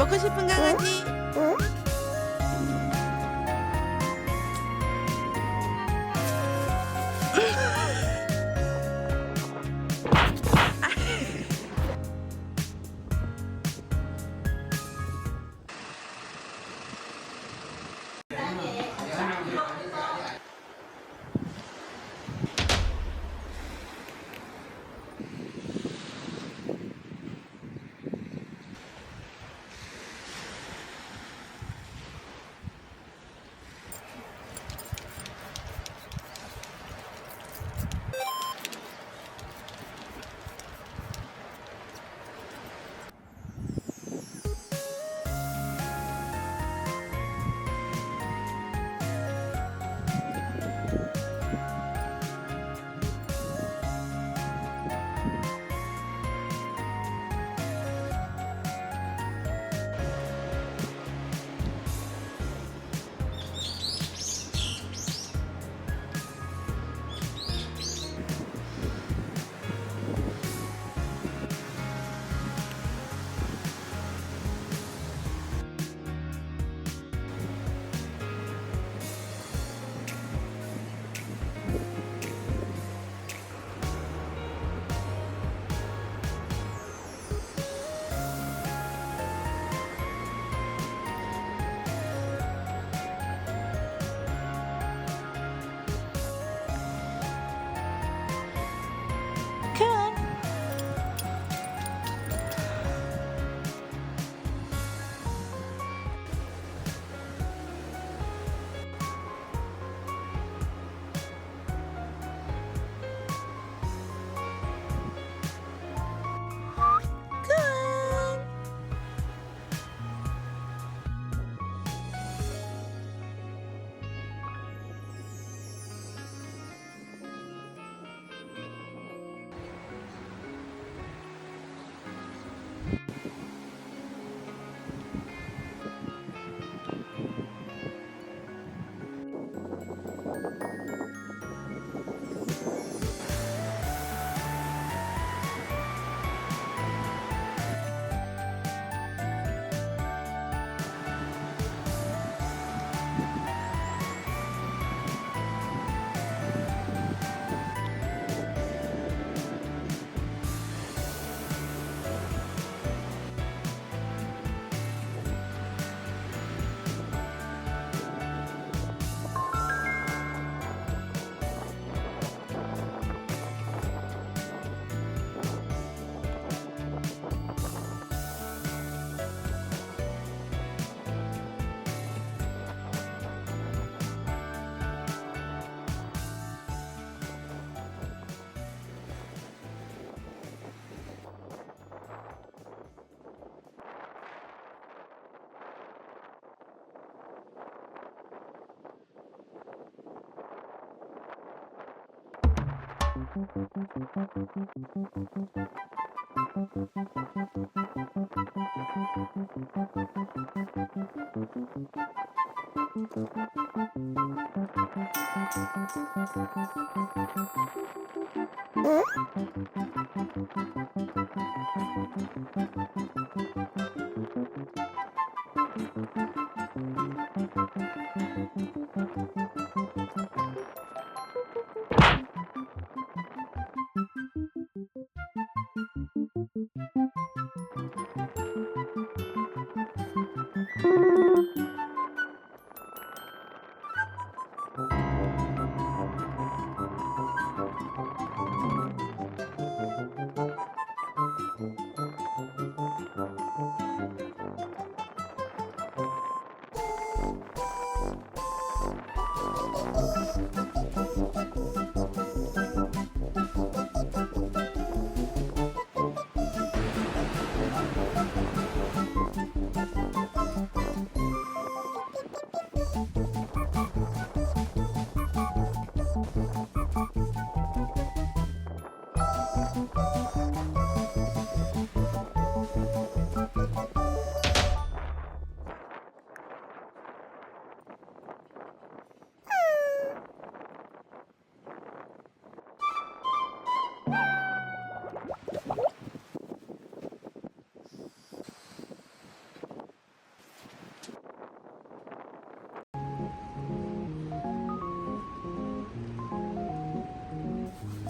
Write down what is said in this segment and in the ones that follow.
먹고 싶은 강아지.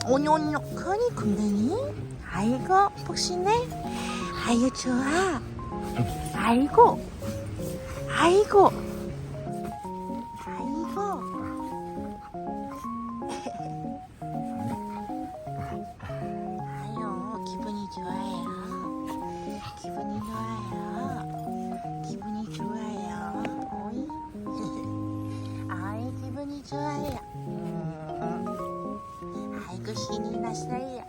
오뇨뇨하니 궁뎅이. 아이고 폭신해. 아이고 좋아. 아이고 아이고 아이고. 아유 기분이 좋아요. 기분이 좋아요. 기분이 좋아요. 어이. 아이 기분이 좋아요. 아이고 신이 났어요.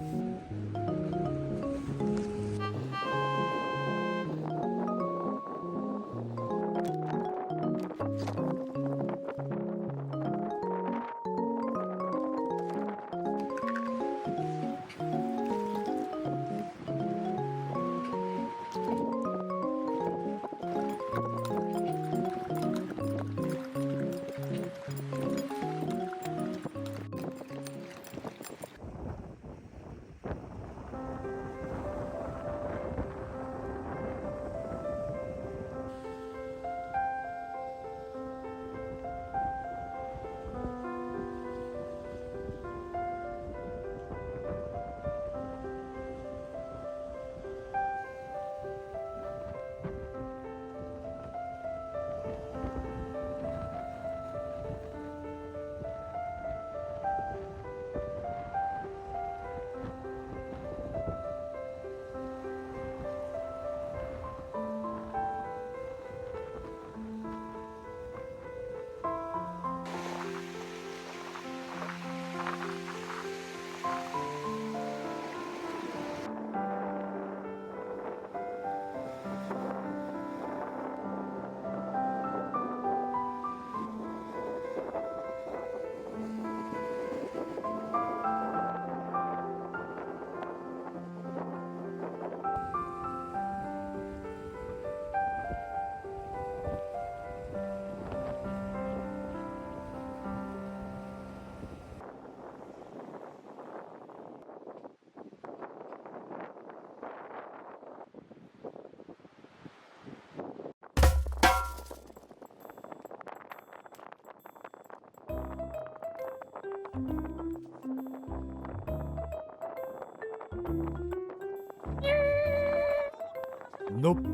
Nope.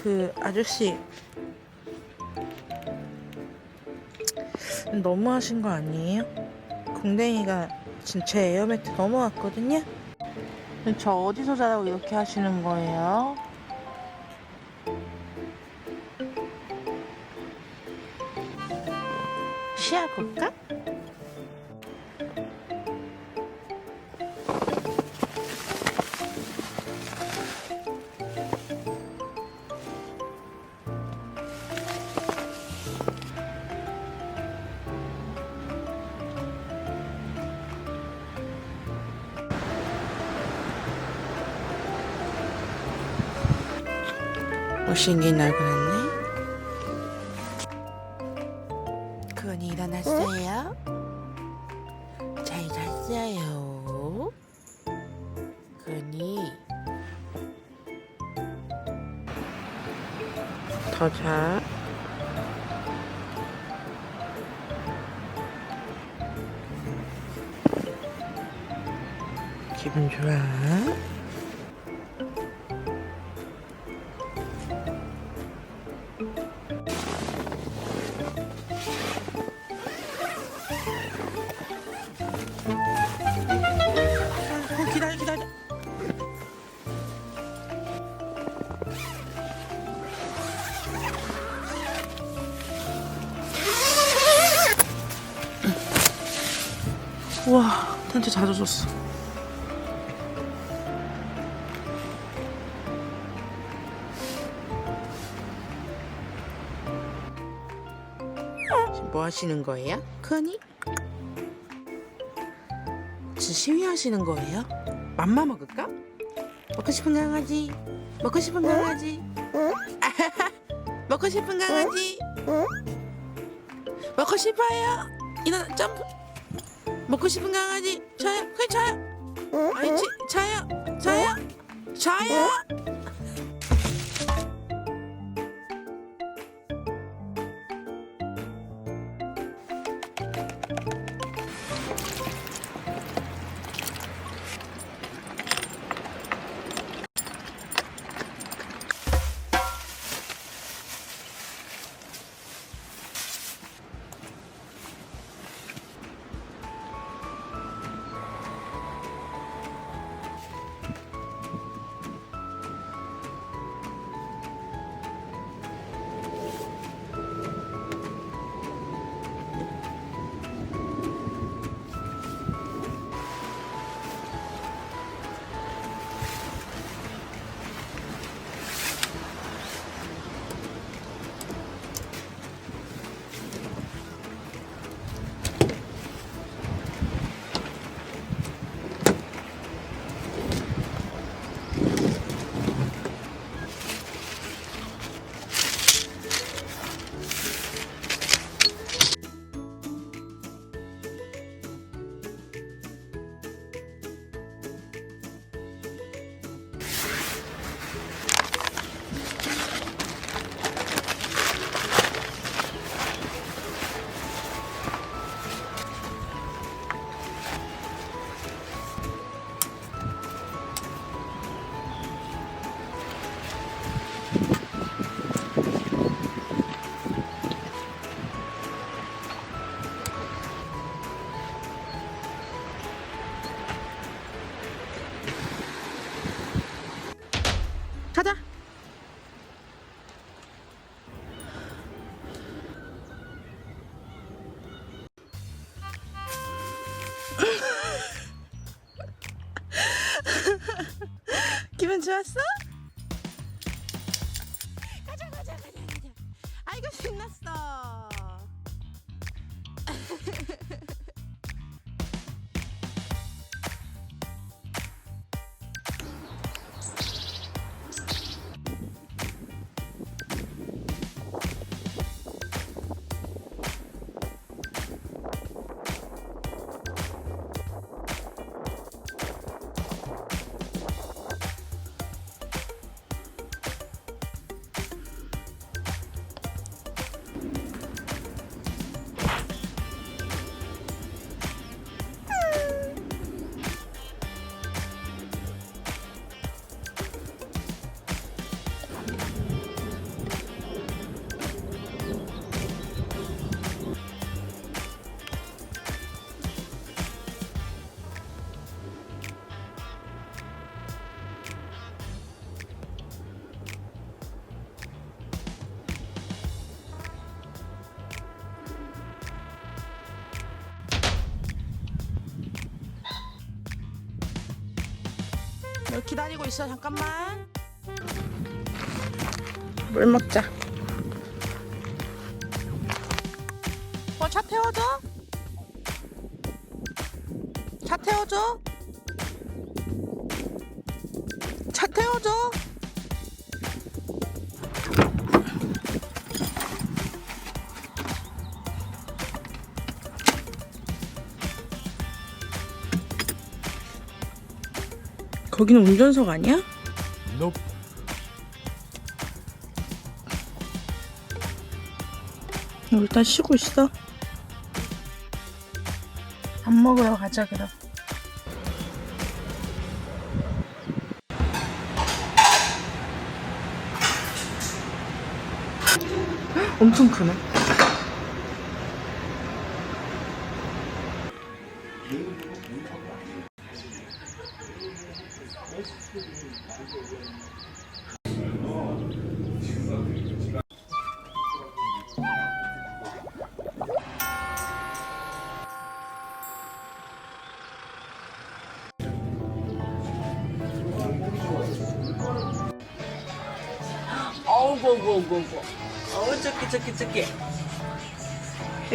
그 아저씨 너무 하신 거 아니에요? 궁뎅이가 지금 제 에어매트 넘어왔거든요? 저 어디서 자라고 이렇게 하시는 거예요? 쉬어볼까? 못생긴 얼굴 했네. 그니 일어났어요? 잘 잤어요? 그니 더 자. 기분 좋아? 기다려 기다려. 우와, 텐트 잦아졌어. 지금 뭐 하시는 거예요? 크니? 지금 시위하시는 거예요? 맘마 먹을까? 먹고 싶은 강아지. 먹고 싶은 강아지. 먹고 싶은 강아지. 먹고 싶어요. 일어나 점프. 먹고 싶은 강아지. 저요. 그래 저요. 아니지 저요. 저요. 저요. 가자. 기분 좋았어? 가자 가자 가자 가자. 아이고 신났어. 여기 기다리고 있어. 잠깐만. 물 먹자. 차 태워줘. 차 태워줘. 차 태워줘. 거기는 운전석 아니야? Nope. 일단 쉬고 있어. 밥 먹으러 가자 그럼. 엄청 크네. 어우, 작게.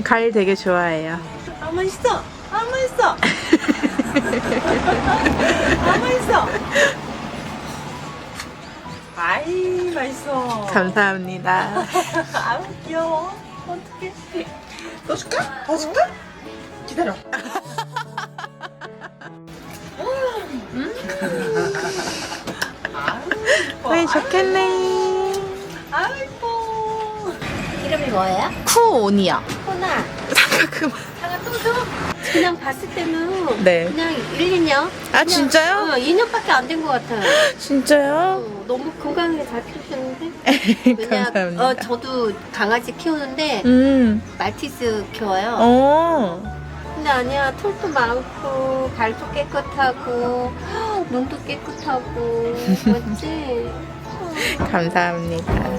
과일 되게 좋아해요. 아, 맛있어. 아, 맛있어. 아, 맛있어. 아이, 맛있어. 감사합니다. 아우, 귀여워. 어떡해. 더 줄까? 더 줄까? 기다려. 왜 좋겠네. 아이고. 이름이 뭐예요? 쿠온이요. 호나. 그만. 상아 뚱뚱? 그냥 봤을 때는 네. 그냥 1, 2년? 아 진짜요? 2년밖에 안 된 것 같아요. 진짜요? 너무 건강하게 잘 키우셨는데? 감사합니다. 저도 강아지 키우는데 말티즈 키워요. 근데 아니야, 털도 많고 발도 깨끗하고 눈도 깨끗하고 맞지? 감사합니다.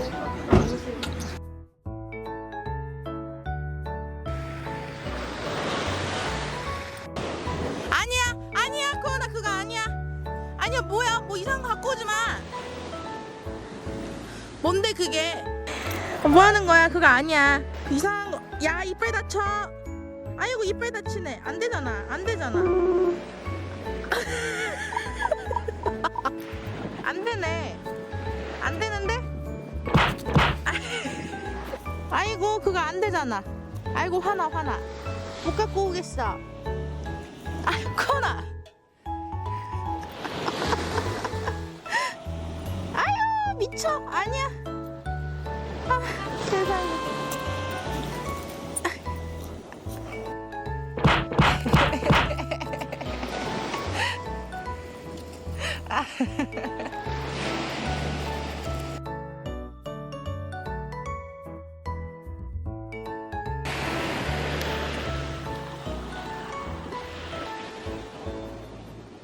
아니야, 그거나 그거 아니야. 아니야, 뭐야? 뭐 이상한 거 갖고 오지 마. 뭔데 그게? 뭐 하는 거야? 그거 아니야. 그 이상한 거. 야, 이빨 다쳐. 아이고, 이빨 다치네. 안 되잖아. 안 되잖아. 안 되네. 안 되는데? 아이고, 그거 안 되잖아. 아이고, 화나. 못 갖고 오겠어. 아이고, 코나. 아유, 미쳐. 아니야. 아, 세상에.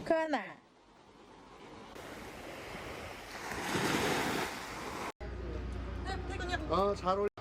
코나. 잘 어울려.